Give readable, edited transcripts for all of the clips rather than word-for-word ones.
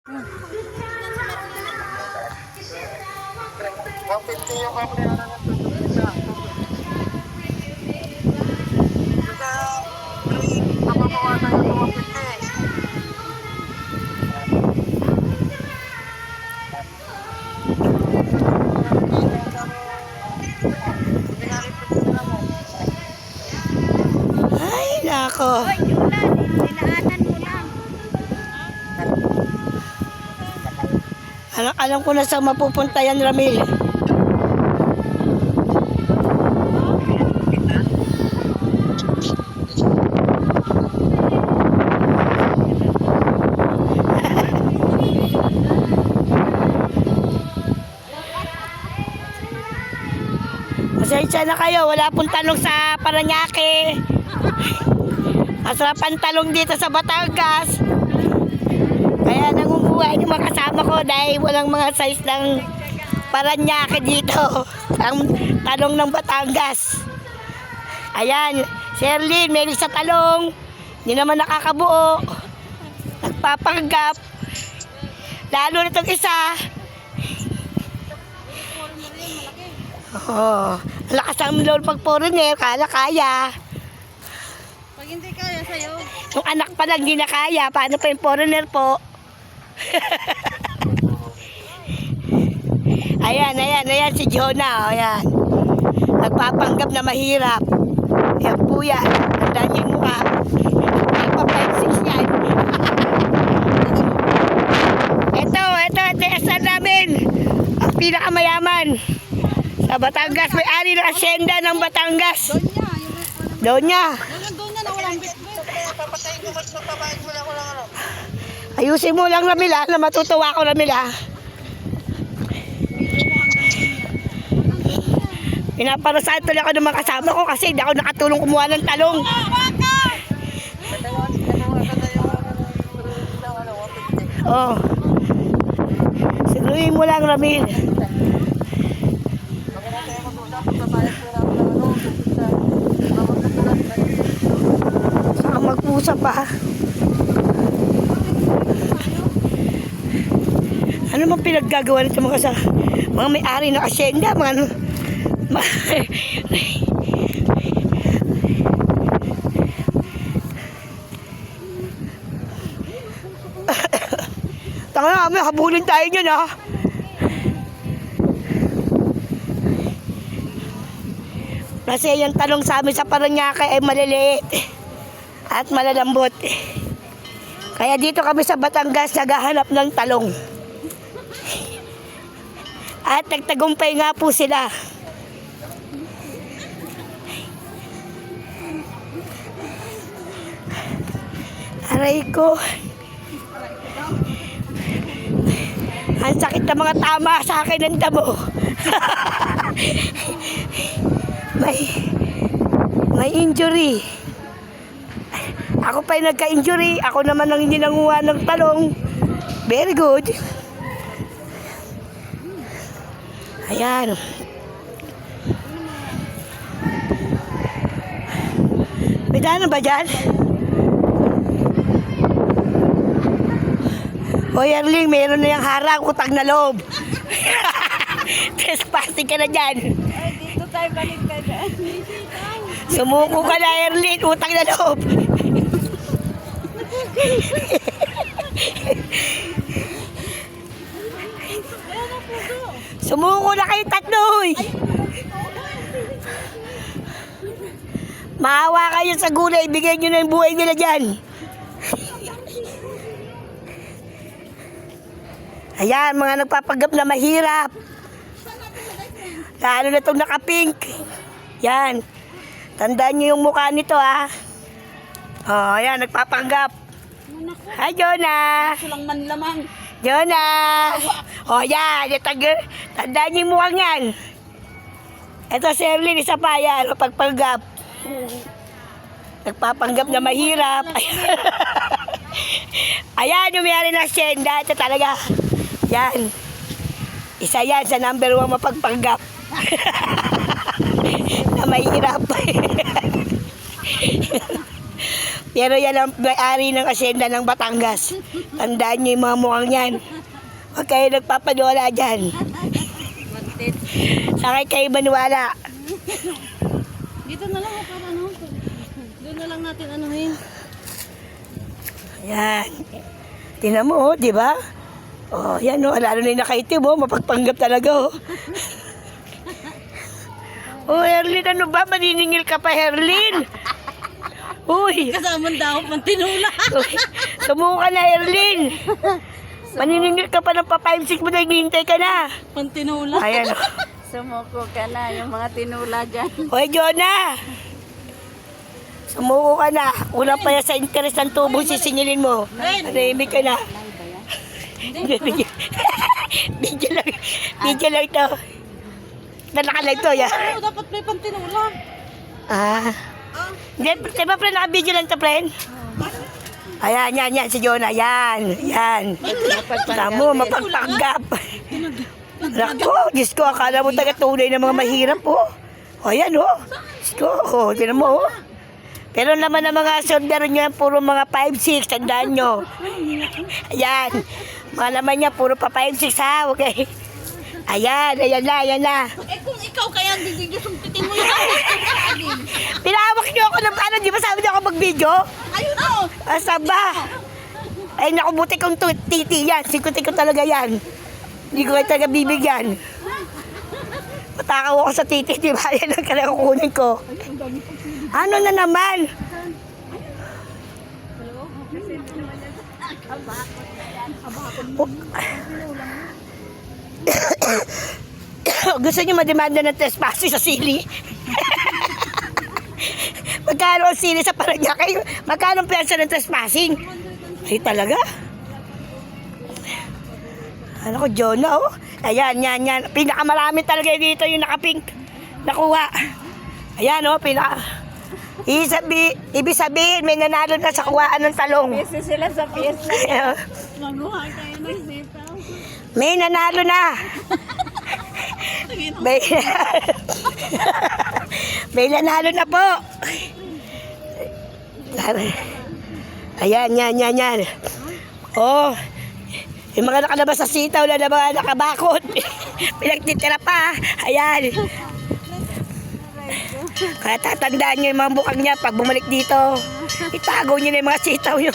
150 yung kapayaran ng tubig isa. Kaya, mapapawasan yung 150. Ay, nako. Hoy, Julan, dinaanan mo lang. Alam ko na saan mapupunta yan, Ramil. Pasensya na kayo, wala pong talong sa Paranaque. Masarap ang talong dito sa Batangas. Kaya nangunguha yung mga kasama ko dahil walang mga size ng Paranaque dito. Ang talong ng Batangas. Ayan, Sherlyn, may sa talong. Hindi naman nakakabuo. Nagpapanggap. Lalo na itong isa. Oh, lakas ang lolo pag foreigner, kaya. Pag hindi kaya sa'yo. Yung anak pa lang, hindi na kaya. Paano pa yung foreigner po? Ayan si Jonah. Ayan. Nagpapanggap na mahirap. Yan po yan. Tandaan niyo yung mukha. May pa 5-6 yan. Ito yung asal namin. Ang pinakamayaman. Sa Batangas, may ari ng asyenda ng Batangas. Doon niya. Doon niya. Na walang bitbit. Papatayin ko mas magpapain mo lang ko lang ano. Ayusin mo lang, Ramila, na matutuwa ko, Ramila. Pinaparasahan tuloy ako ng mga kasama ko kasi hindi ako nakatulong kumuha ng talong. Oh. Siguruhin mo lang, Ramil. Saka mag-usap pa. Ano bang pinaggagawa nito mga may-ari ng asyenda, mga ano? Tanga na kami, habulin tayo niyan ha. Kasi yung talong sa amin sa Paranaque ay maliliit at malalambot. Kaya dito kami sa Batangas naghahanap ng talong. At nagtagumpay nga po sila. Aray ko. Ang sakit ng mga tama sa akin ng damo. may injury. Ako pa yung nagka-injury. Ako naman ang hindi nanguha ng talong. Very good. Ayan. May daan ba dyan? O Yerling, meron na yung harang, utang na loob. Trespassing ka na dyan. Ay, dito tayo balik ka dyan. Sumuko ka na, Yerling, utang na loob. Sumuko na kayo tatlo. Maawa kayo sa gulay, bigay nyo na yung buhay nila dyan. Ayan, mga nagpapagap na mahirap. Lalo na itong naka-pink. Yan. Tandaan nyo yung mukha nito ha. Oh, ayan, nagpapanggap. Hi, Jonah. Silang manlamang. Jonah! O yan, tandaan niyo yung mukhang yan. Ito si Erlyn, isa pa yan, pagpanggap. Nagpapanggap na mahirap. Ayan, yung mayari na asyenda. Ito talaga. Yan. Isa yan sa number 1 mapagpanggap. Na mahirap. Pero yan ang may-ari ng asyenda ng Batangas. Tandaan niyo yung mga mukhang yan. Huwag kayo nagpapaniwala dyan. Mantit. Sakay kayo maniwala. Dito na lang para ano. Doon na lang natin anuhin. Yan. Tingnan mo, di ba? Oh, yan oh, lalo na yung nakaitim oh, mapagpanggap talaga oh. Oh, Herlin, ano ba? Maniningil ka pa, Herlin. Uy, Kasama daw pang tinula. sumuka na, Herlin. Maniningil ka pa ng pa 5-6 mo na, hinihintay ka na. Pang tinula. Ayan oh. Sumuko ka na yung mga tinula dyan. Hoy, Jonah! Sumuko ka na. Una pa yan sa interes ng tubo, sisingilin mo. Naremig ka na. Video lang. Video lang ito. Nalakalag to, yan. Oo, dapat may pang tinula. Ah. Hindi, diba, friend, naka-video lang to, friend? Ayan, yan, si Jonah. Yan. Tamo, mapagpanggap. Nako, Diyos ko, akala mo taga-tunay ng mga mahirap, oh. O, yan, oh. Diyos ko, oh, tinan mo, oh. Pero naman ng mga soldier niya, puro mga 5-6, tandaan nyo. Ayan. Mga laman niya, puro pa 5-6, ha? Okay. Ayan na. Eh kung ikaw kaya hindi sumpitin mo yung Pinahawak niyo ako ng paano, di ba sabi niyo ako mag-video? ayun o. Asa ba? Ay, naku, buti kong titi yan. Sikutin ko talaga yan. Hindi ko kayo talaga bibigyan. Matakaw ako sa titi, di ba? Yan ang kailangan kunin ko. Ano na naman? Gusto niyo mademanda ng trespassing sa sili? Magkano ang sili sa Paranaque? Magkano ang piyansa ng trespassing? Ay talaga? Ano ko, Jonah, oh. Ayan. Pinakamarami talaga dito yung nakapink. Nakuha. Ayan, oh, Ibig sabihin, may nanalo na sa kuhaan ng talong. Kasi sila sa fiesta. Maguha kayo ng sitaw. May nanalo na. May nanalo na po. Ayan, yan. Oh, yung mga nakalabas sa sitaw na mga nakabakot. Pinagtitira pa. Ayan. Kaya tatandaan nyo yung mga bukang niya pag bumalik dito. Itago nyo na yung mga sitaw nyo.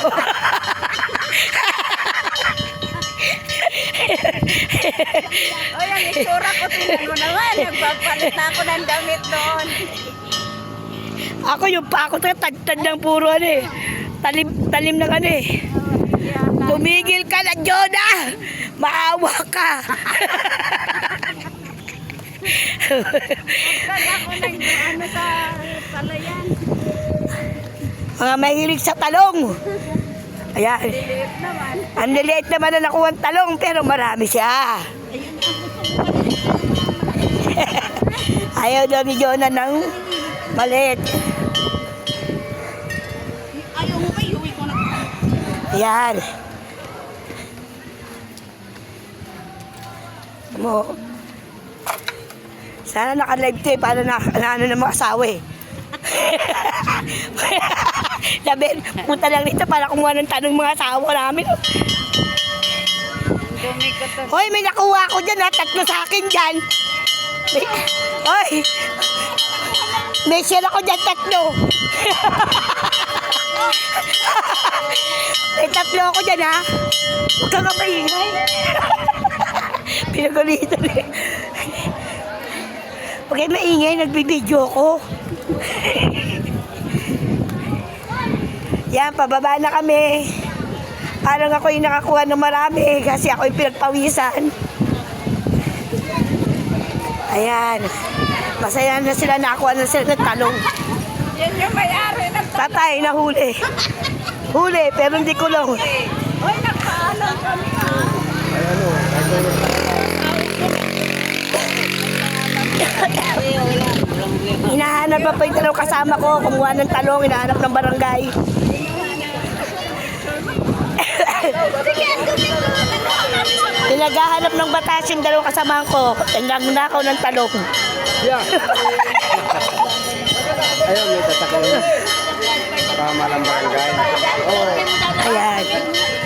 O yan, itsura ko tingnan mo naman. Nagpapalit na ako ng damit doon. Ako yung pa ako tagtad ng puro ano eh. Talim ng ano eh. Tumigil ka na, Jonah! Maawa ka! Kaya ako nag-ano sa palayan. Mga mahilig sa talong. Ayan. Liit naman. Ang liliit naman na nakuha ang talong pero marami siya. Ayaw daw ni Jonah ng maliit. Ayaw mo ba, iuwi ko na. Ayan. Mo. Sana naka-live to eh, para na ano ng mga asawa eh. Sabi, punta lang dito para kumuha ng tanong mga asawa namin. Dumi ko to. Hoy, may nakuha ko dyan ha, 3 sa akin dyan. Hoy, may share ako dyan 3. May 3 ako dyan ha. Huwag kang maingay. Pinagalitan eh. Huwag kayo maingay, nagbibideo ko. Yan, pababa na kami. Parang ako yung nakakuha ng marami kasi ako yung pinagpawisan. Ayan. Masaya na sila, nakakuha na sila ng talong. Yan yung may-ari ng Tatay, nahuli. Huli, pero hindi ko lang. Hoy, nagpaalam kami ha. Hinahanap pa yung talong kasama ko. Kumuha ng talong, hinahanap ng barangay. Pinaghahanap ng batas yung 2 kasama ko. Nagnakaw ng talong. Yeah. Ayun, may tatakay na. Tama ng barangay. Oo. Ayan.